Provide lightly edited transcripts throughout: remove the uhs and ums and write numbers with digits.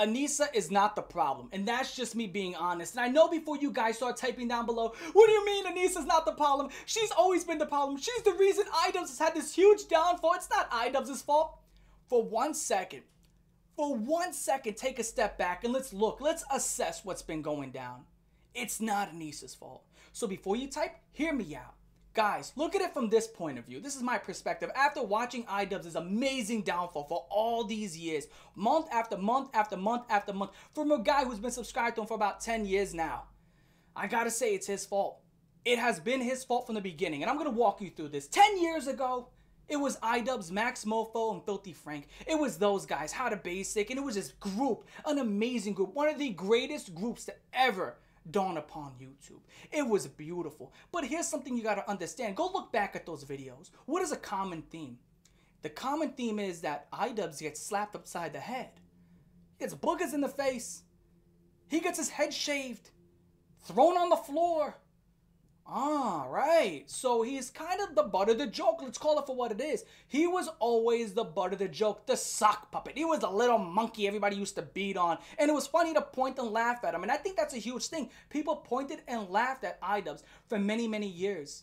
Anissa is not the problem, and that's just me being honest. And I know before you guys start typing down below, what do you mean Anissa's not the problem? She's always been the problem. She's the reason iDubbbz has had this huge downfall. It's not iDubbbz' fault. For 1 second, take a step back and let's look. Let's assess what's been going down. It's not Anissa's fault. So before you type, hear me out. Guys, look at it from this point of view. This is my perspective. After watching iDubbbz' amazing downfall for all these years, month after month after month after month, from a guy who's been subscribed to him for about 10 years now, I gotta say it's his fault. It has been his fault from the beginning, and I'm gonna walk you through this. 10 years ago, it was iDubbbz, Max Mofo, and Filthy Frank. It was those guys, How to Basic, and it was this group, an amazing group, one of the greatest groups to ever dawn upon YouTube. It was beautiful. But here's something you gotta understand. Go look back at those videos. What is a common theme? The common theme is that iDubbbz gets slapped upside the head. He gets boogers in the face. He gets his head shaved. Thrown on the floor. Ah, right. So he's kind of the butt of the joke. Let's call it for what it is. He was always the butt of the joke, the sock puppet. He was the little monkey everybody used to beat on. And it was funny to point and laugh at him. And I think that's a huge thing. People pointed and laughed at iDubbbz for many, many years.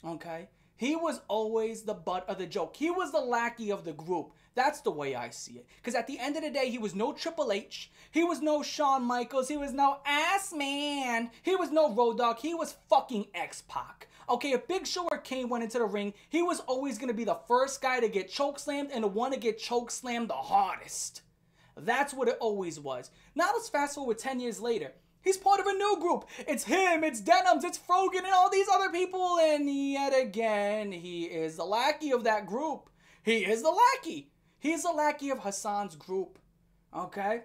Okay? He was always the butt of the joke. He was the lackey of the group. That's the way I see it. Because at the end of the day, he was no Triple H. He was no Shawn Michaels. He was no Ass Man. He was no Road Dogg. He was fucking X-Pac. Okay, if Big Show or Kane went into the ring, he was always going to be the first guy to get chokeslammed and the one to get chokeslammed the hardest. That's what it always was. Now let's fast forward 10 years later. He's part of a new group. It's him, it's Denims, it's Frogan, and all these other people. And yet again, he is the lackey of that group. He is the lackey. He's the lackey of Hassan's group. Okay?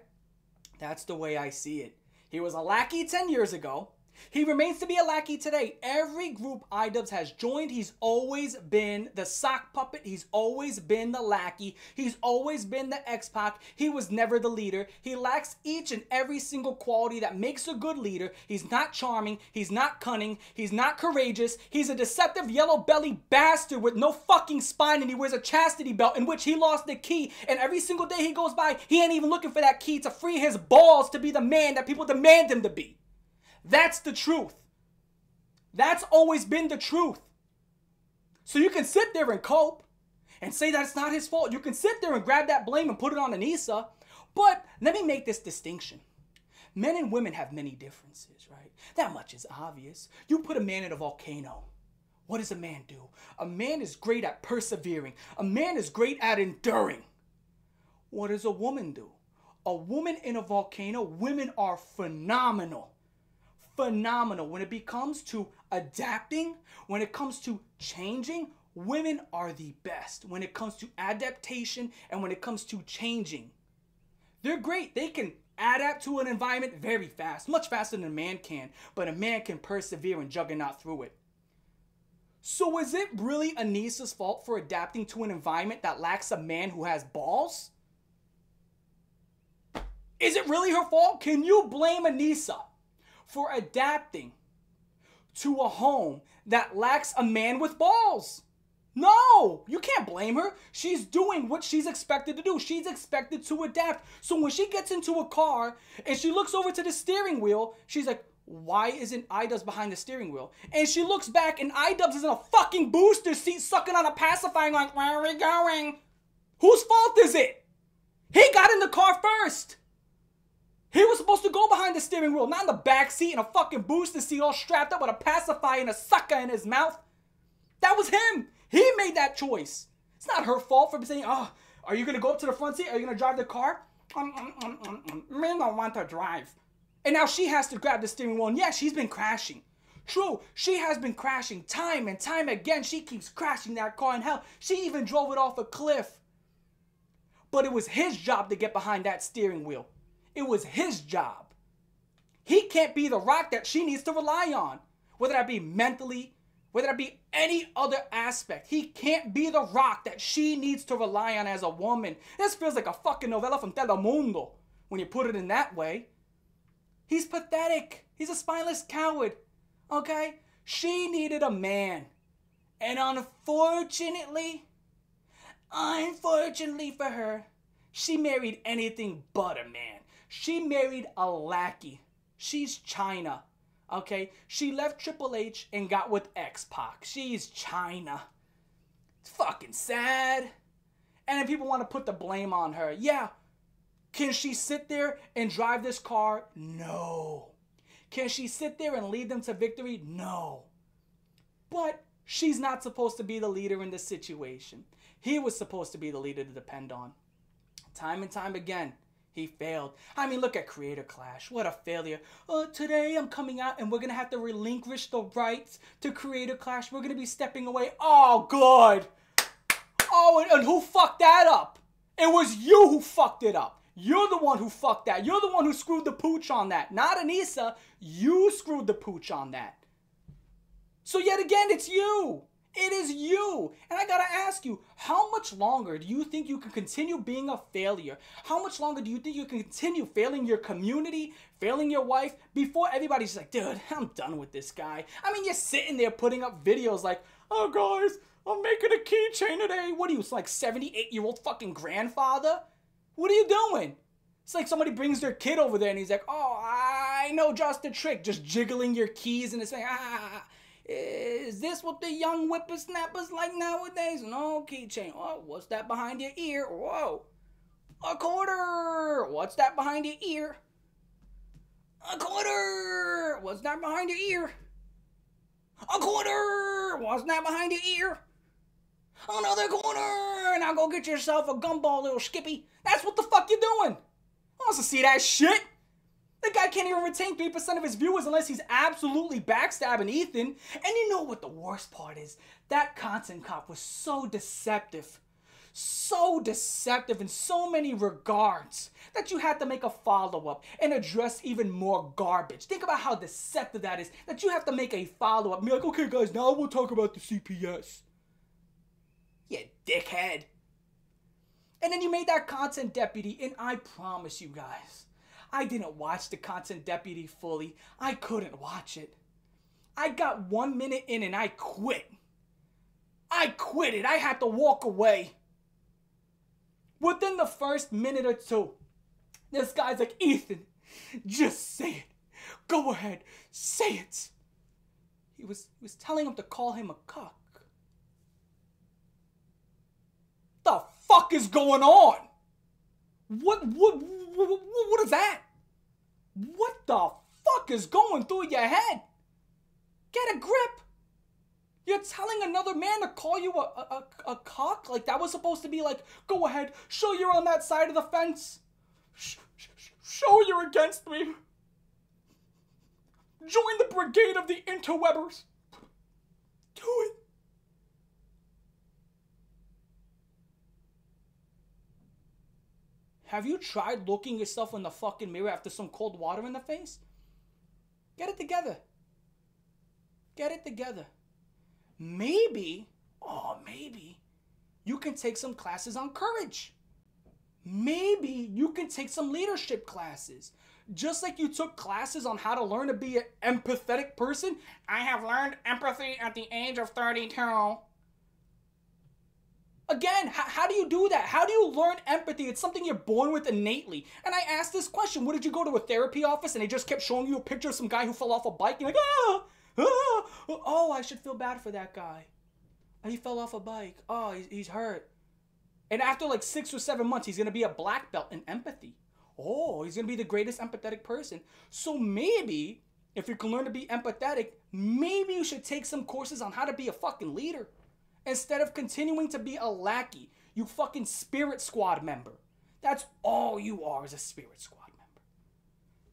That's the way I see it. He was a lackey 10 years ago. He remains to be a lackey today. Every group iDubbbz has joined, he's always been the sock puppet. He's always been the lackey. He's always been the X-Pac. He was never the leader. He lacks each and every single quality that makes a good leader. He's not charming. He's not cunning. He's not courageous. He's a deceptive yellow belly bastard with no fucking spine, and he wears a chastity belt in which he lost the key. And every single day he goes by, he ain't even looking for that key to free his balls to be the man that people demand him to be. That's the truth. That's always been the truth. So you can sit there and cope and say that it's not his fault. You can sit there and grab that blame and put it on Anissa. But let me make this distinction. Men and women have many differences, right? That much is obvious. You put a man in a volcano. What does a man do? A man is great at persevering. A man is great at enduring. What does a woman do? A woman in a volcano, women are phenomenal. Phenomenal. When it comes to adapting, when it comes to changing, women are the best. When it comes to adaptation and when it comes to changing, they're great. They can adapt to an environment very fast, much faster than a man can, but a man can persevere and juggernaut through it. So is it really Anissa's fault for adapting to an environment that lacks a man who has balls? Is it really her fault? Can you blame Anissa for adapting to a home that lacks a man with balls? No, you can't blame her. She's doing what she's expected to do. She's expected to adapt. So when she gets into a car and she looks over to the steering wheel, she's like, why isn't iDubbbz behind the steering wheel? And she looks back and iDubbbz is in a fucking booster seat sucking on a pacifier going, where are we going? Whose fault is it? He got in the car first. He was supposed to go behind the steering wheel, not in the back seat in a fucking booster seat all strapped up with a pacifier and a sucker in his mouth. That was him. He made that choice. It's not her fault for saying, oh, are you going to go up to the front seat? Are you going to drive the car? Men don't want to drive. And now she has to grab the steering wheel. And yeah, she's been crashing. True, she has been crashing time and time again. She keeps crashing that car in hell. She even drove it off a cliff. But it was his job to get behind that steering wheel. It was his job. He can't be the rock that she needs to rely on. Whether that be mentally, whether that be any other aspect. He can't be the rock that she needs to rely on as a woman. This feels like a fucking novella from Telemundo when you put it in that way. He's pathetic. He's a spineless coward. Okay? She needed a man. And unfortunately for her, she married anything but a man. She married a lackey. She's China. Okay? She left Triple H and got with X-Pac. She's China. It's fucking sad. And then people want to put the blame on her. Yeah. Can she sit there and drive this car? No. Can she sit there and lead them to victory? No. But she's not supposed to be the leader in this situation. He was supposed to be the leader to depend on. Time and time again, he failed. I mean, look at Creator Clash. What a failure. Today I'm coming out and we're going to have to relinquish the rights to Creator Clash. We're going to be stepping away. Oh, good. Oh, and who fucked that up? It was you who fucked it up. You're the one who fucked that. You're the one who screwed the pooch on that. Not Anissa. You screwed the pooch on that. So yet again, it's you. It is you. And I gotta ask you, how much longer do you think you can continue being a failure? How much longer do you think you can continue failing your community, failing your wife, before everybody's like, dude, I'm done with this guy. I mean, you're sitting there putting up videos like, oh guys, I'm making a keychain today. What are you, like 78-year-old fucking grandfather? What are you doing? It's like somebody brings their kid over there and he's like, oh, I know just a trick. Just jiggling your keys and it's like, is this what the young whippersnappers like nowadays? No, keychain. Oh, what's that behind your ear? Whoa. A quarter. What's that behind your ear? A quarter. What's that behind your ear? A quarter. What's that behind your ear? Another quarter. Now go get yourself a gumball, little skippy. That's what the fuck you're doing. I want to see that shit. The guy can't even retain 3% of his viewers unless he's absolutely backstabbing Ethan. And you know what the worst part is? That content cop was so deceptive. So deceptive in so many regards that you had to make a follow-up and address even more garbage. Think about how deceptive that is, that you have to make a follow-up and be like, okay guys, now we'll talk about the CPS. You dickhead. And then you made that content deputy, and I promise you guys, I didn't watch the content deputy fully. I couldn't watch it. I got 1 minute in and I quit. I quit it. I had to walk away. Within the first minute or two, this guy's like, Ethan, just say it. Go ahead, say it. He was telling him to call him a cuck. The fuck is going on? What is that? What the fuck is going through your head? Get a grip. You're telling another man to call you a cock? Like that was supposed to be like, go ahead, show you're on that side of the fence. Show you're against me. Join the brigade of the interwebbers. Do it. Have you tried looking yourself in the fucking mirror after some cold water in the face? Get it together. Get it together. Maybe, maybe, you can take some classes on courage. Maybe you can take some leadership classes. Just like you took classes on how to learn to be an empathetic person. I have learned empathy at the age of 32. Again, how do you do that? How do you learn empathy? It's something you're born with innately. And I asked this question, what did you go to a therapy office and they just kept showing you a picture of some guy who fell off a bike? You're like, oh, I should feel bad for that guy. He fell off a bike. Oh, he's hurt. And after like 6 or 7 months, he's going to be a black belt in empathy. Oh, he's going to be the greatest empathetic person. So maybe, if you can learn to be empathetic, maybe you should take some courses on how to be a fucking leader. Instead of continuing to be a lackey, you fucking Spirit Squad member. That's all you are, is a Spirit Squad member.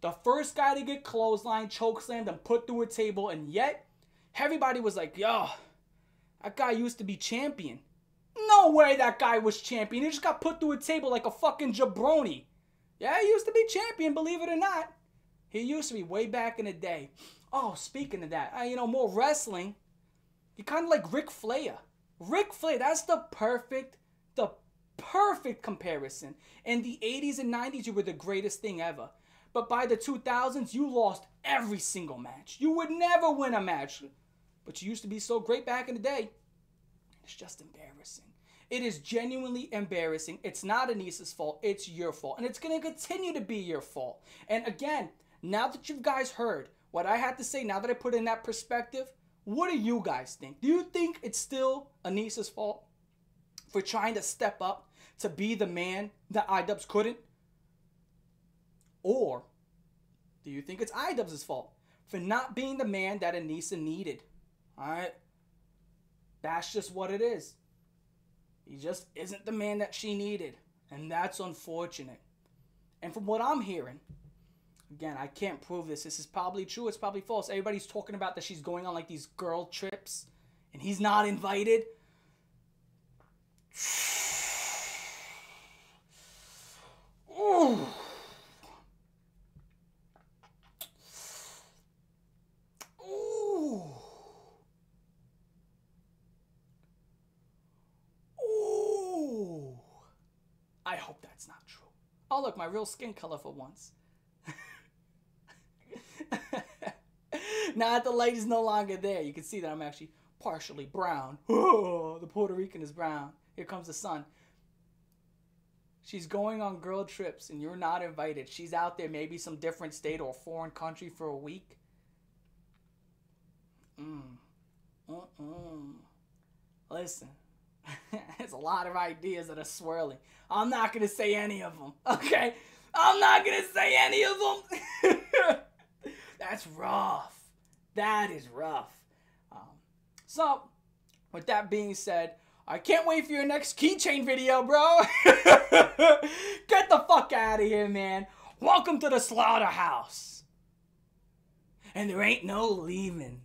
The first guy to get clotheslined, chokeslammed, and put through a table, and yet, everybody was like, yo, that guy used to be champion. No way that guy was champion. He just got put through a table like a fucking jabroni. Yeah, he used to be champion, believe it or not. He used to be way back in the day. Oh, speaking of that, more wrestling. You're kind of like Ric Flair. Ric Flair, that's the perfect comparison. In the 80s and 90s, you were the greatest thing ever. But by the 2000s, you lost every single match. You would never win a match. But you used to be so great back in the day. It's just embarrassing. It is genuinely embarrassing. It's not Anissa's fault. It's your fault. And it's going to continue to be your fault. And again, now that you guys heard what I had to say, now that I put in that perspective, what do you guys think? Do you think it's still Anissa's fault for trying to step up to be the man that iDubbbz couldn't? Or do you think it's iDubbbz's fault for not being the man that Anissa needed? Alright? That's just what it is. He just isn't the man that she needed. And that's unfortunate. And from what I'm hearing, again, I can't prove this. This is probably true. It's probably false. Everybody's talking about that she's going on like these girl trips and he's not invited. Ooh. Ooh. Ooh. I hope that's not true. Oh, look, my real skin color for once. Now that the light is no longer there, you can see that I'm actually partially brown. Oh, the Puerto Rican is brown. Here comes the sun. She's going on girl trips and you're not invited. She's out there, maybe some different state or foreign country for a week. Listen, there's a lot of ideas that are swirling. I'm not going to say any of them, okay? I'm not going to say any of them. That's rough. That is rough. So, with that being said, I can't wait for your next keychain video, bro. Get the fuck out of here, man. Welcome to the slaughterhouse. And there ain't no leaving.